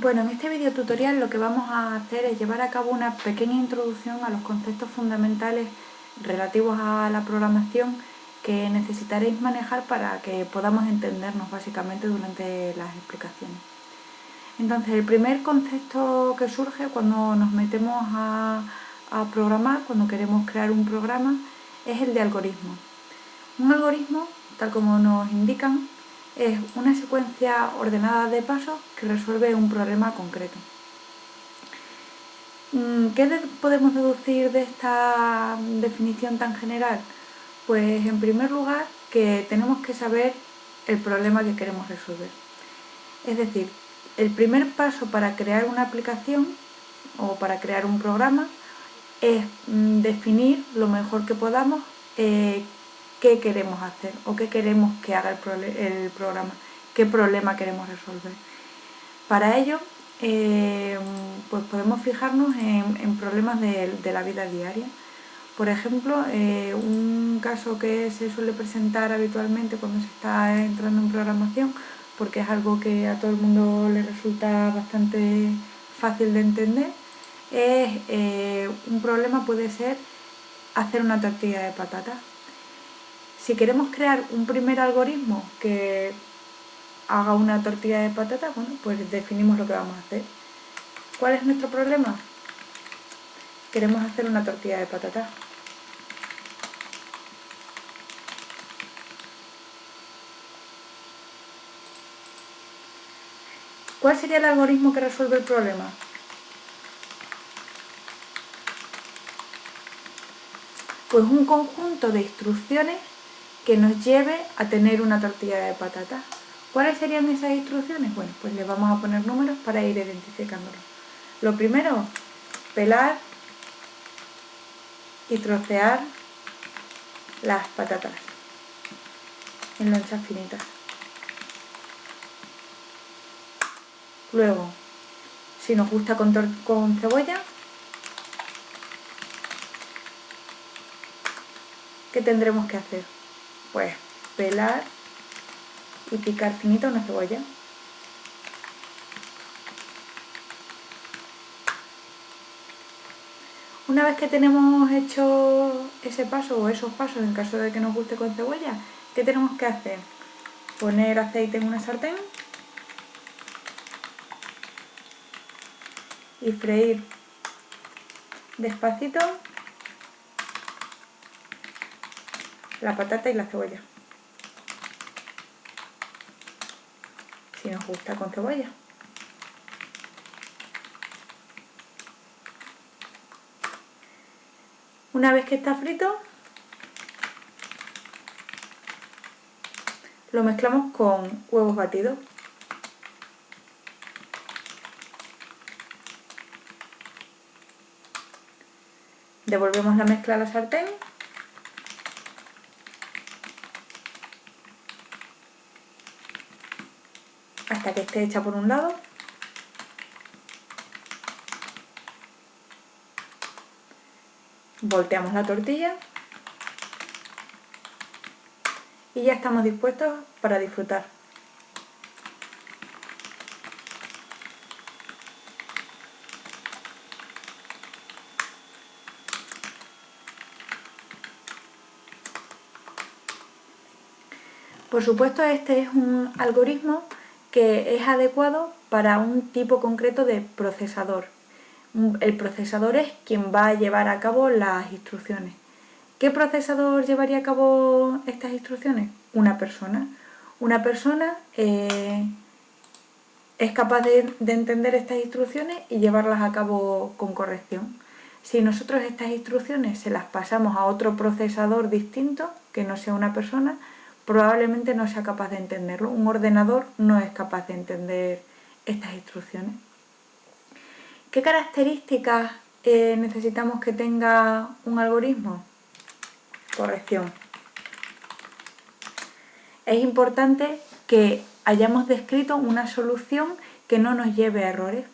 Bueno, en este video tutorial lo que vamos a hacer es llevar a cabo una pequeña introducción a los conceptos fundamentales relativos a la programación que necesitaréis manejar para que podamos entendernos básicamente durante las explicaciones. Entonces, el primer concepto que surge cuando nos metemos a programar, cuando queremos crear un programa, es el de algoritmo. Un algoritmo, tal como nos indican, es una secuencia ordenada de pasos que resuelve un problema concreto. ¿Qué podemos deducir de esta definición tan general? Pues en primer lugar que tenemos que saber el problema que queremos resolver. Es decir, el primer paso para crear una aplicación o para crear un programa es definir lo mejor que podamos qué queremos hacer o qué queremos que haga el programa, qué problema queremos resolver. Para ello, pues podemos fijarnos en problemas de la vida diaria. Por ejemplo, un caso que se suele presentar habitualmente cuando se está entrando en programación, porque es algo que a todo el mundo le resulta bastante fácil de entender, es un problema puede ser hacer una tortilla de patatas. Si queremos crear un primer algoritmo que haga una tortilla de patatas, bueno, pues definimos lo que vamos a hacer. ¿Cuál es nuestro problema? Queremos hacer una tortilla de patatas. ¿Cuál sería el algoritmo que resuelve el problema? Pues un conjunto de instrucciones que nos lleve a tener una tortilla de patatas. ¿Cuáles serían esas instrucciones? Bueno, pues le vamos a poner números para ir identificándolos. Lo primero, pelar y trocear las patatas en lonchas finitas. Luego, si nos gusta con cebolla, ¿qué tendremos que hacer? Pues pelar y picar finito una cebolla. Una vez que tenemos hecho ese paso o esos pasos en caso de que nos guste con cebolla, ¿qué tenemos que hacer? Poner aceite en una sartén y freír despacito la patata y la cebolla, si nos gusta con cebolla. Una vez que está frito, lo mezclamos con huevos batidos. Devolvemos la mezcla a la sartén hasta que esté hecha por un lado. Volteamos la tortilla y ya estamos dispuestos para disfrutar. Por supuesto, este es un algoritmo que es adecuado para un tipo concreto de procesador. El procesador es quien va a llevar a cabo las instrucciones. ¿Qué procesador llevaría a cabo estas instrucciones? Una persona. Una persona es capaz de entender estas instrucciones y llevarlas a cabo con corrección. Si nosotros estas instrucciones se las pasamos a otro procesador distinto, que no sea una persona, probablemente no sea capaz de entenderlo. Un ordenador no es capaz de entender estas instrucciones. ¿Qué características necesitamos que tenga un algoritmo? Corrección. Es importante que hayamos descrito una solución que no nos lleve a errores.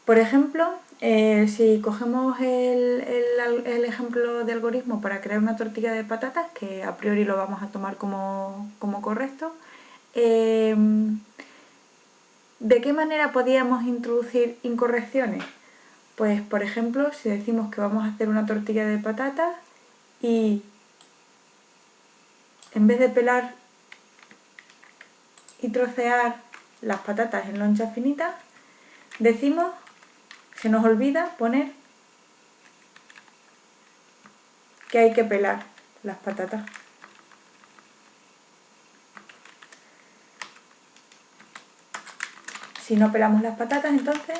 Por ejemplo, si cogemos el ejemplo de algoritmo para crear una tortilla de patatas, que a priori lo vamos a tomar como correcto, ¿De qué manera podíamos introducir incorrecciones? Pues, por ejemplo, si decimos que vamos a hacer una tortilla de patatas y en vez de pelar y trocear las patatas en lonchas finitas, decimos, se nos olvida poner que hay que pelar las patatas. Si no pelamos las patatas, entonces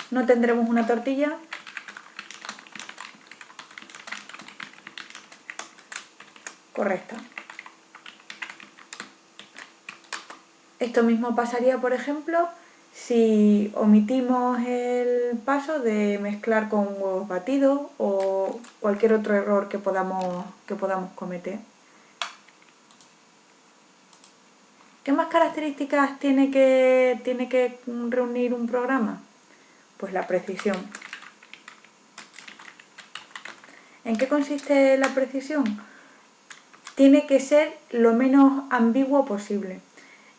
no tendremos una tortilla correcta. Esto mismo pasaría, por ejemplo, si omitimos el paso de mezclar con huevos batidos o cualquier otro error que podamos cometer. ¿Qué más características tiene que reunir un programa? Pues la precisión. ¿En qué consiste la precisión? Tiene que ser lo menos ambiguo posible.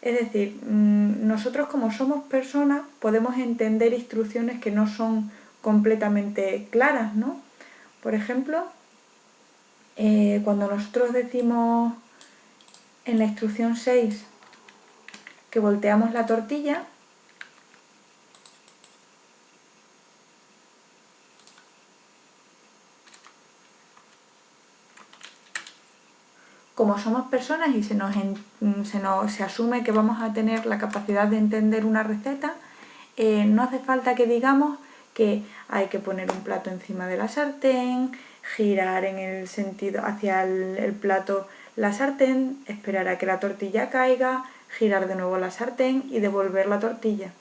Es decir, nosotros como somos personas podemos entender instrucciones que no son completamente claras, ¿no? Por ejemplo, cuando nosotros decimos en la instrucción 6 que volteamos la tortilla, como somos personas y se asume que vamos a tener la capacidad de entender una receta, no hace falta que digamos que hay que poner un plato encima de la sartén, girar en el sentido hacia el plato la sartén, esperar a que la tortilla caiga, girar de nuevo la sartén y devolver la tortilla.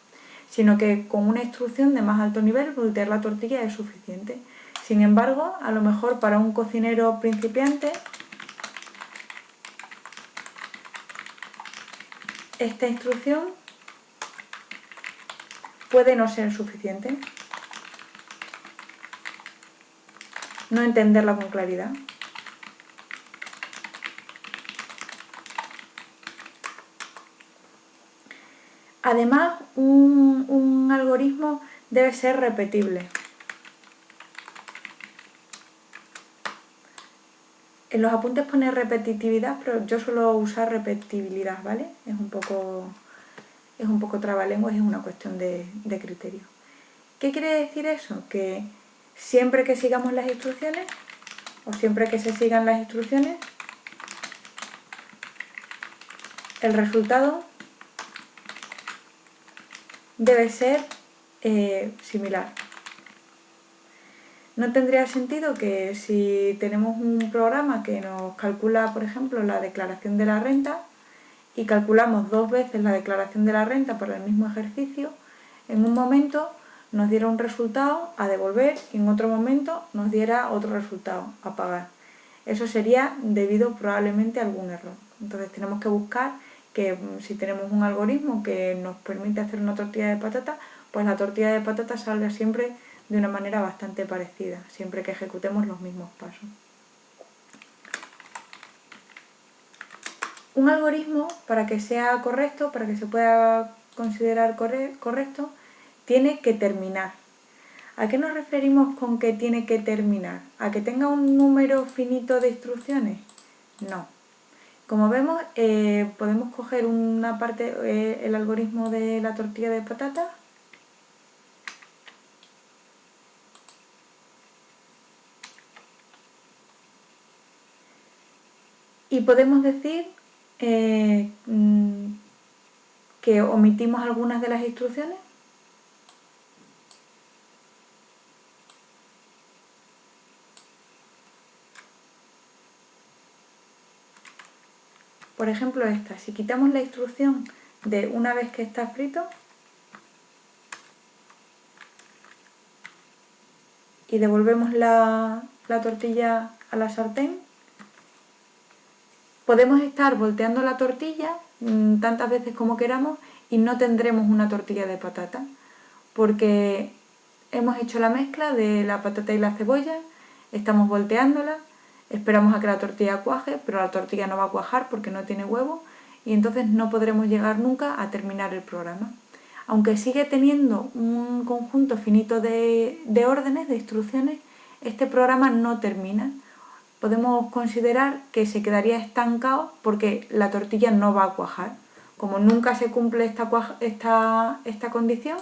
Sino que con una instrucción de más alto nivel, voltear la tortilla es suficiente. Sin embargo, a lo mejor para un cocinero principiante, esta instrucción puede no ser suficiente. No entenderla con claridad. Además, un algoritmo debe ser repetible. En los apuntes pone repetitividad, pero yo suelo usar repetibilidad, ¿vale? Es un poco trabalenguas, es una cuestión de criterio. ¿Qué quiere decir eso? Que siempre que sigamos las instrucciones, o siempre que se sigan las instrucciones, el resultado debe ser similar. No tendría sentido que si tenemos un programa que nos calcula, por ejemplo, la declaración de la renta y calculamos 2 veces la declaración de la renta para el mismo ejercicio, en un momento nos diera un resultado a devolver y en otro momento nos diera otro resultado a pagar. Eso sería debido probablemente a algún error. Entonces tenemos que buscar que si tenemos un algoritmo que nos permite hacer una tortilla de patata, pues la tortilla de patata salga siempre de una manera bastante parecida, siempre que ejecutemos los mismos pasos. Un algoritmo, para que sea correcto, para que se pueda considerar correcto, tiene que terminar. ¿A qué nos referimos con que tiene que terminar? ¿A que tenga un número finito de instrucciones? No. Como vemos, podemos coger una parte, el algoritmo de la tortilla de patata, y podemos decir que omitimos algunas de las instrucciones. Por ejemplo esta, si quitamos la instrucción de una vez que está frito y devolvemos la tortilla a la sartén, podemos estar volteando la tortilla tantas veces como queramos y no tendremos una tortilla de patata, porque hemos hecho la mezcla de la patata y la cebolla, estamos volteándola, esperamos a que la tortilla cuaje, pero la tortilla no va a cuajar porque no tiene huevo y entonces no podremos llegar nunca a terminar el programa. Aunque sigue teniendo un conjunto finito de órdenes, de instrucciones, este programa no termina. Podemos considerar que se quedaría estancado porque la tortilla no va a cuajar. Como nunca se cumple esta condición,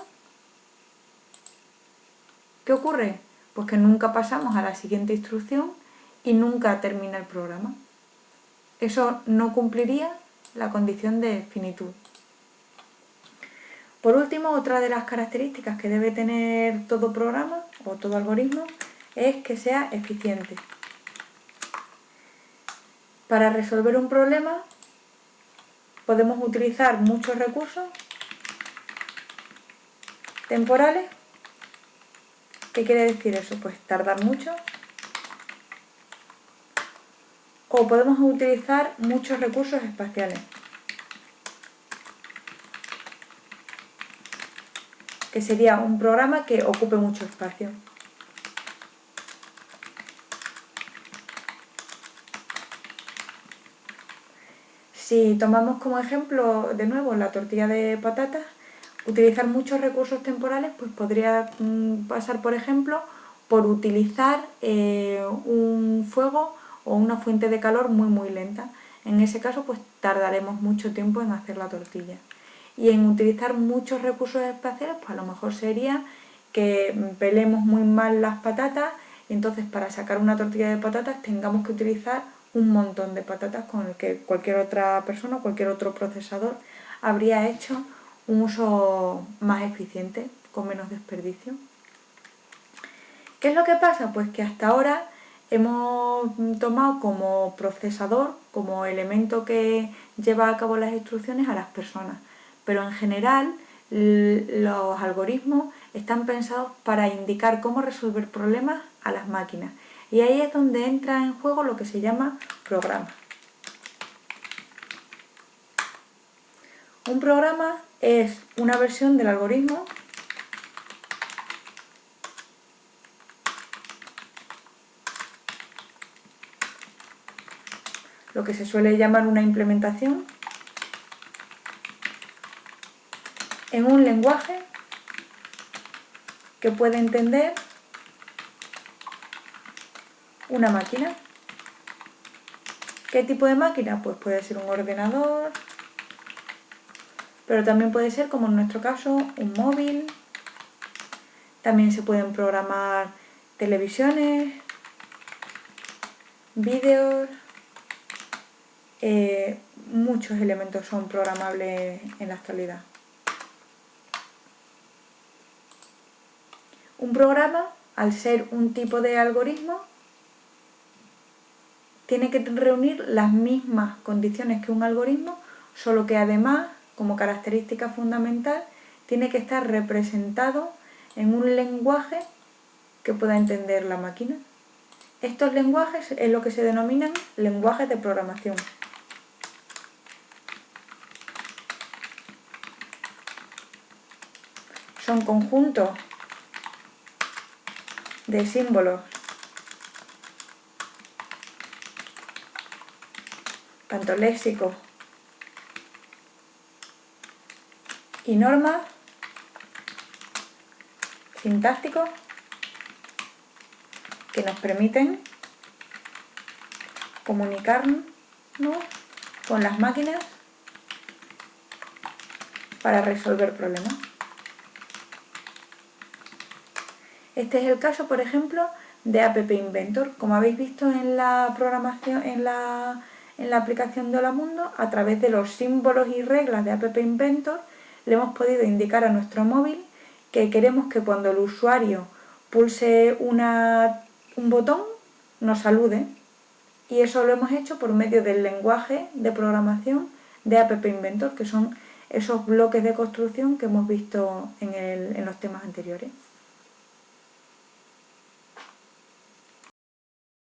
¿qué ocurre? Pues que nunca pasamos a la siguiente instrucción y nunca termina el programa. Eso no cumpliría la condición de finitud. Por último, otra de las características que debe tener todo programa o todo algoritmo es que sea eficiente. Para resolver un problema podemos utilizar muchos recursos temporales. ¿Qué quiere decir eso? Pues tardar mucho. O podemos utilizar muchos recursos espaciales, que sería un programa que ocupe mucho espacio. Si tomamos como ejemplo de nuevo la tortilla de patatas, utilizar muchos recursos temporales pues podría pasar, por ejemplo, por utilizar un fuego o una fuente de calor muy lenta. En ese caso pues tardaremos mucho tiempo en hacer la tortilla. Y en utilizar muchos recursos espaciales pues a lo mejor sería que pelemos muy mal las patatas y entonces para sacar una tortilla de patatas tengamos que utilizar un montón de patatas con el que cualquier otra persona, cualquier otro procesador habría hecho un uso más eficiente, con menos desperdicio. ¿Qué es lo que pasa? Pues que hasta ahora hemos tomado como procesador, como elemento que lleva a cabo las instrucciones a las personas, pero en general los algoritmos están pensados para indicar cómo resolver problemas a las máquinas. Y ahí es donde entra en juego lo que se llama programa. Un programa es una versión del algoritmo lo que se suele llamar una implementación en un lenguaje que puede entender una máquina. ¿Qué tipo de máquina? Pues puede ser un ordenador, pero también puede ser, como en nuestro caso, un móvil. También se pueden programar televisiones, vídeos, muchos elementos son programables en la actualidad. Un programa, al ser un tipo de algoritmo, tiene que reunir las mismas condiciones que un algoritmo, solo que además, como característica fundamental, tiene que estar representado en un lenguaje que pueda entender la máquina. Estos lenguajes es lo que se denominan lenguajes de programación. Son conjuntos de símbolos, tanto léxicos y normas, sintácticos, que nos permiten comunicarnos con las máquinas para resolver problemas. Este es el caso, por ejemplo, de App Inventor. Como habéis visto en la programación, en la aplicación de Hola Mundo, a través de los símbolos y reglas de App Inventor, le hemos podido indicar a nuestro móvil que queremos que cuando el usuario pulse un botón, nos salude. Y eso lo hemos hecho por medio del lenguaje de programación de App Inventor, que son esos bloques de construcción que hemos visto en los temas anteriores.